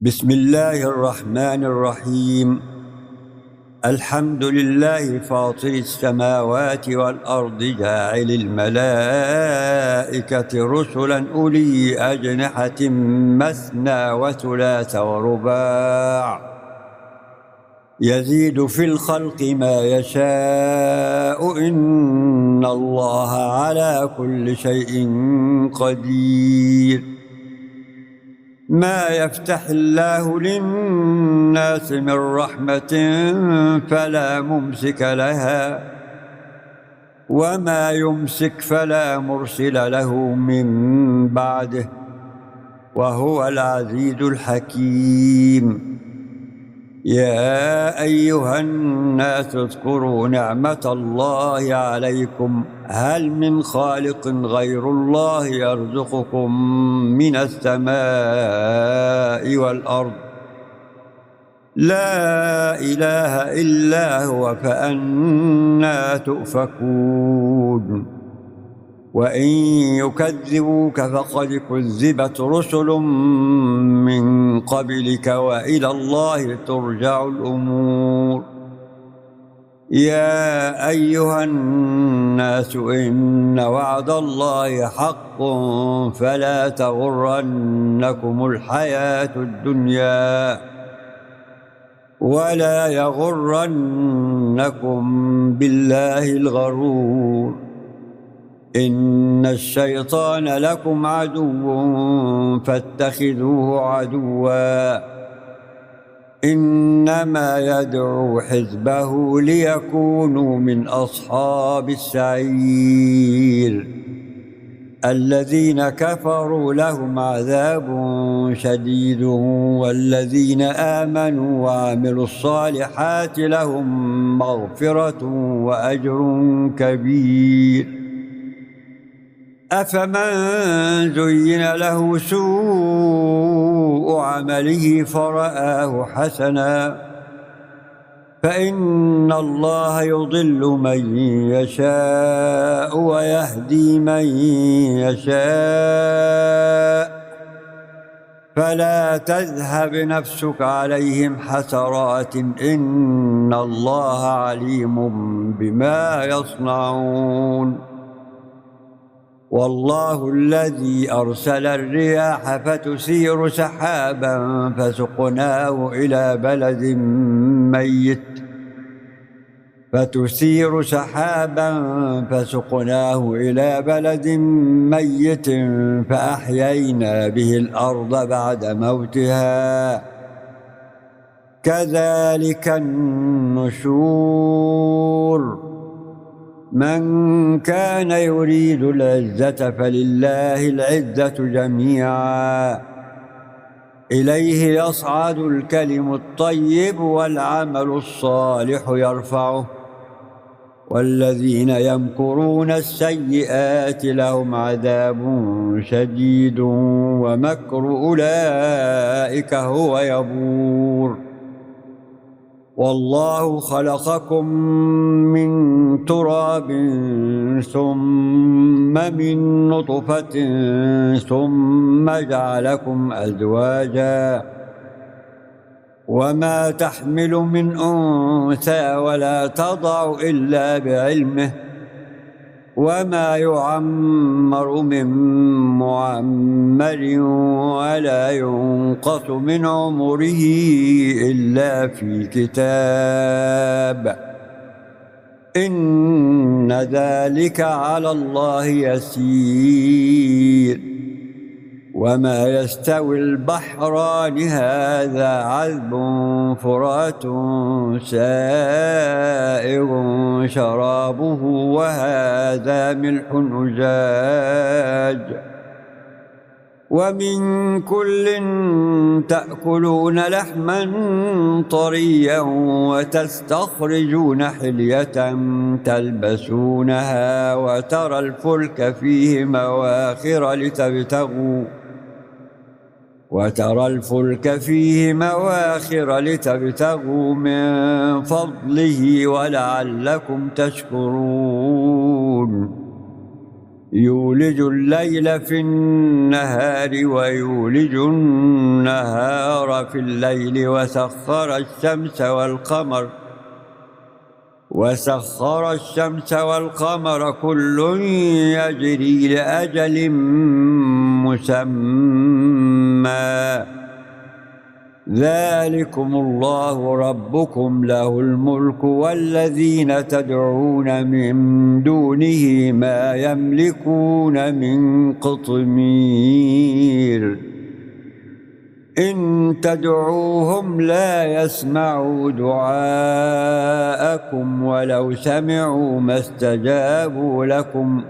بسم الله الرحمن الرحيم. الحمد لله فاطر السماوات والأرض جاعل الملائكة رسلا أولي أجنحة مثنى وثلاث ورباع يزيد في الخلق ما يشاء إن الله على كل شيء قدير. ما يفتح الله للناس من رحمة فلا ممسك لها وما يمسك فلا مرسل له من بعده وهو العزيز الحكيم. يا أيها الناس اذكروا نعمة الله عليكم هل من خالق غير الله يرزقكم من السماء والأرض؟ لا إله إلا هو فأنى تؤفكون. وإن يكذبوك فقد كذبت رسل من قبلك وإلى الله ترجع الأمور. يا أيها الناس إن وعد الله حق فلا تغرنكم الحياة الدنيا ولا يغرنكم بالله الغرور. إن الشيطان لكم عدو فاتخذوه عدوا إنما يدعو حزبه ليكونوا من أصحاب السعير. الذين كفروا لهم عذاب شديد والذين آمنوا وعملوا الصالحات لهم مغفرة وأجر كبير. أفمن زين له سوء عمله فرآه حسنا فإن الله يضل من يشاء ويهدي من يشاء فلا تذهب نفسك عليهم حسرات إن الله عليم بما يصنعون. والله الذي أرسل الرياح فتثير سحابا فسقناه إلى بلد ميت فأحيينا به الأرض بعد موتها كذلك النشور. من كان يريد العزة فلله العزة جميعا إليه يصعد الكلم الطيب والعمل الصالح يرفعه والذين يمكرون السيئات لهم عذاب شديد ومكر أولئك هو يبور. والله خلقكم من تراب ثم من نطفة ثم جعلكم أزواجا وما تحمل من أنثى ولا تضع إلا بعلمه وما يعمر من معمر ولا ينقص من عمره إلا في كتاب إن ذلك على الله يسير. وما يستوي البحران هذا عذب فرات سائغ شرابه وهذا ملح أجاج ومن كل تأكلون لحما طريا وتستخرجون حلية تلبسونها وترى الفلك فيه مواخر لتبتغوا من فضله ولعلكم تشكرون. يولج الليل في النهار ويولج النهار في الليل وسخر الشمس والقمر كل يجري لأجل مسمى ذلكم الله ربكم له الملك والذين تدعون من دونه ما يملكون من قطمير إن تدعوهم لا يسمعوا دعاءكم ولو سمعوا ما استجابوا لكم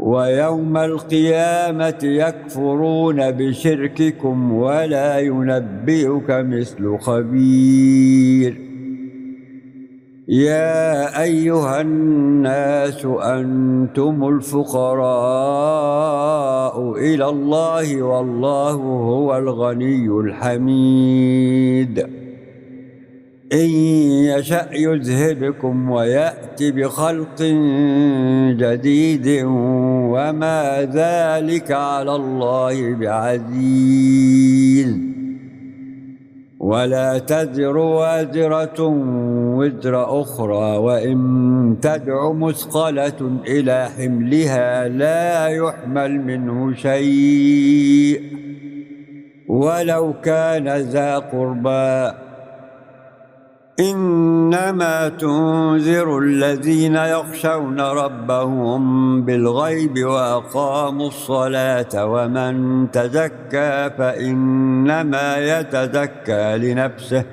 ويوم القيامة يكفرون بشرككم ولا ينبئك مثل خبير يا أيها الناس أنتم الفقراء إلى الله والله هو الغني الحميد إن يشأ يذهبكم ويأتي بخلق جديد وما ذلك على الله بعزيز ولا تزر وازرة وزر أخرى وإن تدع مثقلة إلى حملها لا يحمل منه شيء ولو كان ذا قربى إنما تنذر الذين يخشون ربهم بالغيب وأقاموا الصلاة ومن تزكى فإنما يتزكى لنفسه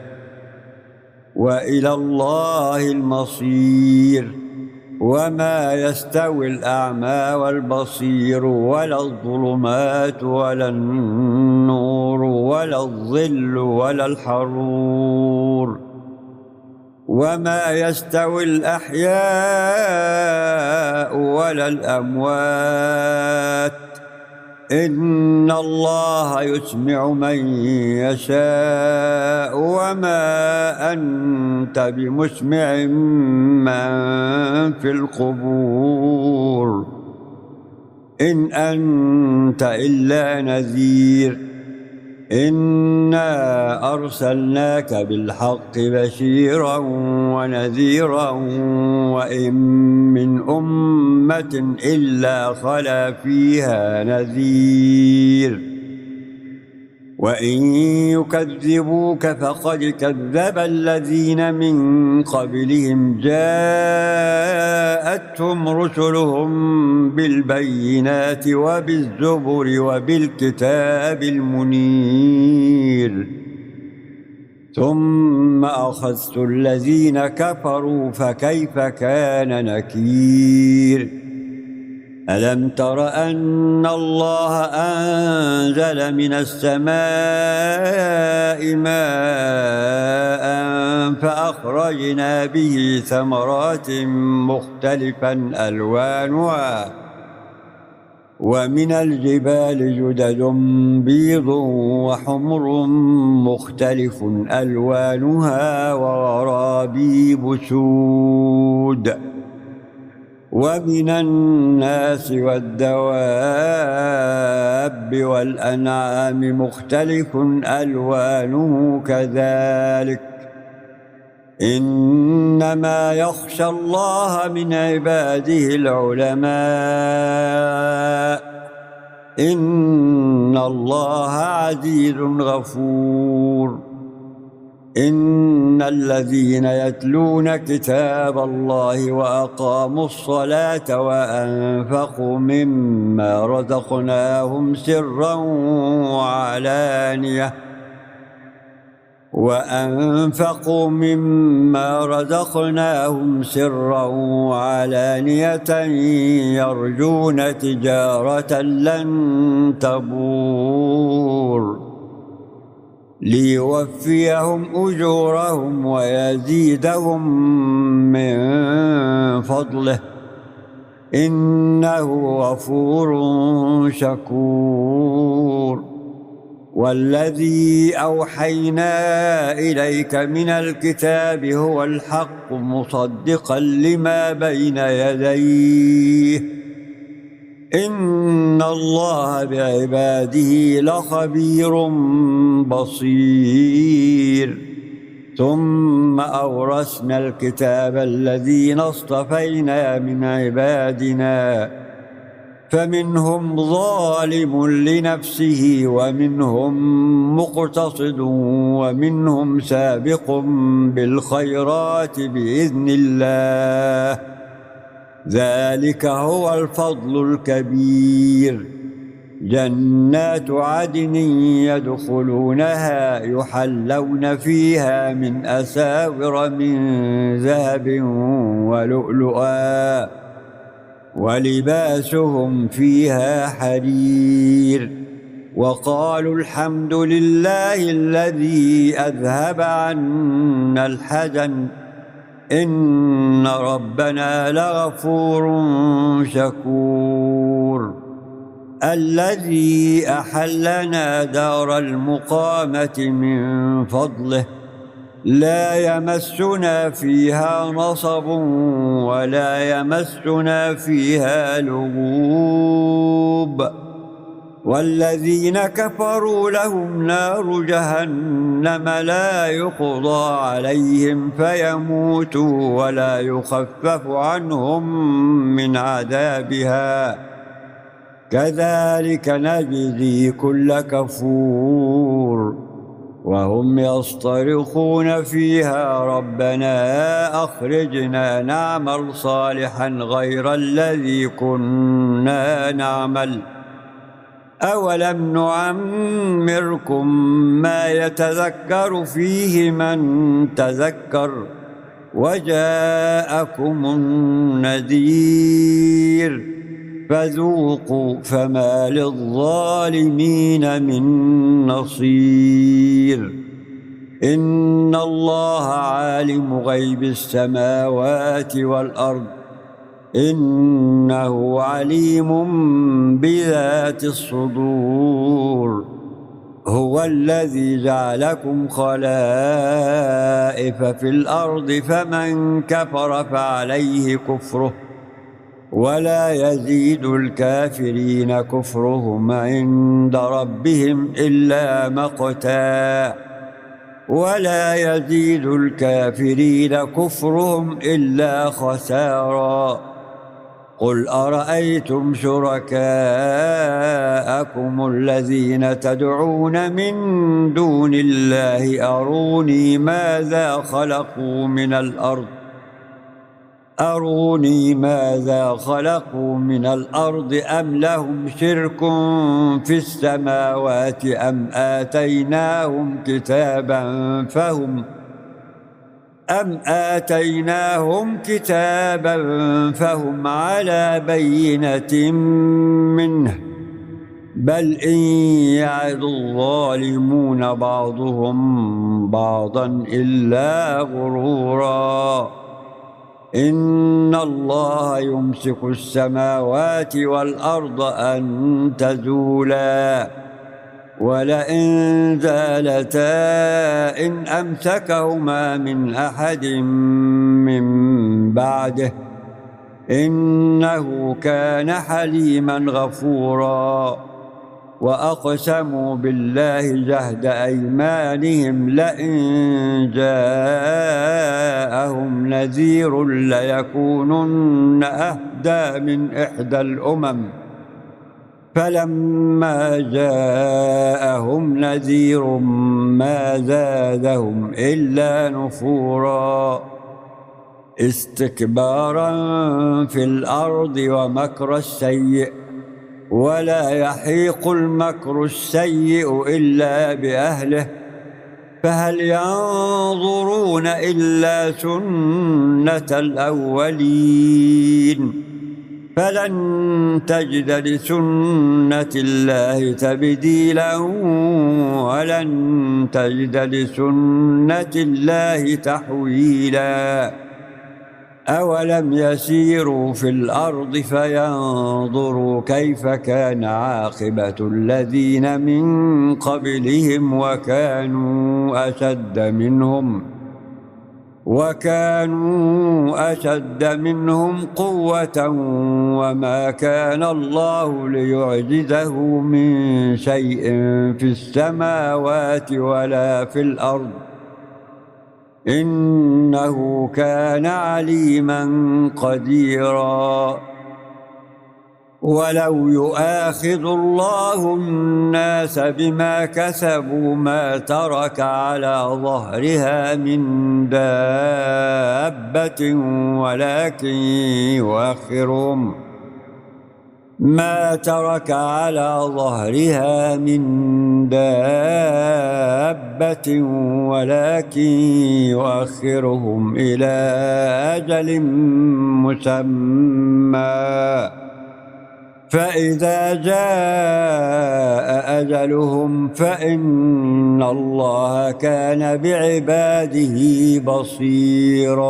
وإلى الله المصير وما يستوي الأعمى والبصير ولا الظلمات ولا النور ولا الظل ولا الحرور وما يستوي الأحياء ولا الأموات إن الله يسمع من يشاء وما أنت بمسمع من في القبور إن أنت إلا نذير إنا أرسلناك بالحق بشيرا ونذيرا وإن من أمة إلا خلا فيها نذير وإن يكذبوك فقد كذب الذين من قبلهم جاءتهم رسلهم بالبينات وبالزبر وبالكتاب المنير ثم أخذت الذين كفروا فكيف كان نكير ألم تر أن الله أنزل من السماء ماء فأخرجنا به ثمرات مختلفا ألوانها ومن الجبال جدد بيض وحمر مختلف ألوانها وغرابيب سود ومن الناس والدواب والأنعام مختلف ألوانه كذلك إنما يخشى الله من عباده العلماء إن الله عزيز غفور إن الذين يتلون كتاب الله وأقاموا الصلاة وأنفقوا مما رزقناهم سرا وعلانية يرجون تجارة لن تبور ليوفيهم أجورهم ويزيدهم من فضله إنه غفور شكور والذي أوحينا إليك من الكتاب هو الحق مصدقا لما بين يديه إن الله بعباده لخبير بصير. ثم أورثنا الكتاب الذين اصطفينا من عبادنا فمنهم ظالم لنفسه ومنهم مقتصد ومنهم سابق بالخيرات بإذن الله، ذلك هو الفضل الكبير. جنات عدن يدخلونها يحلون فيها من أساور من ذهب ولؤلؤا ولباسهم فيها حرير. وقالوا الحمد لله الذي أذهب عنا الحزن إن ربنا لغفور شكور. الذي أحلنا دار المقامة من فضله لا يمسنا فيها نصب ولا يمسنا فيها لغوب. والذين كفروا لهم نار جهنم لا يقضى عليهم فيموتوا ولا يخفف عنهم من عذابها، كذلك نجزي كل كفور. وهم يصطرخون فيها ربنا أخرجنا نعمل صالحا غير الذي كنا نعمل أولم نعمركم ما يتذكر فيه من تذكر وجاءكم النذير فذوقوا فما للظالمين من نصير. إن الله عالم غيب السماوات والأرض إنه عليم بذات الصدور. هو الذي جعلكم خلائف في الأرض فمن كفر فعليه كفره ولا يزيد الكافرين كفرهم عند ربهم إلا مقتا ولا يزيد الكافرين كفرهم إلا خسارا. قل أرأيتم شركاءكم الذين تدعون من دون الله أروني ماذا خلقوا من الأرض أم لهم شرك في السماوات أم آتيناهم كتابا فهم على بينة منه بل إن يعد الظالمون بعضهم بعضا إلا غرورا. إن الله يمسك السماوات والأرض أن تزولا ولئن زالتا إن أمسكهما من أحد من بعده إنه كان حليما غفورا. وأقسموا بالله جهد أيمانهم لئن جاءهم نذير ليكونن أهدى من إحدى الأمم فلما جاءهم نذير ما زادهم إلا نفورا استكبارا في الأرض ومكر السيء ولا يحيق المكر السيء إلا بأهله فهل ينظرون إلا سنة الأولين فلن تجد لسنة الله تبديلا ولن تجد لسنة الله تحويلا. أولم يسيروا في الأرض فينظروا كيف كان عاقبة الذين من قبلهم وكانوا أشد منهم وكانوا أشد منهم قوة وما كان الله ليعجزه من شيء في السماوات ولا في الأرض إنه كان عليما قديرا. ولو يؤاخذ الله الناس بما كسبوا ما ترك على ظهرها من دابة ولكن يؤخرهم إلى أجل مسمى فإذا جاء أجلهم فإن الله كان بعباده بصيراً.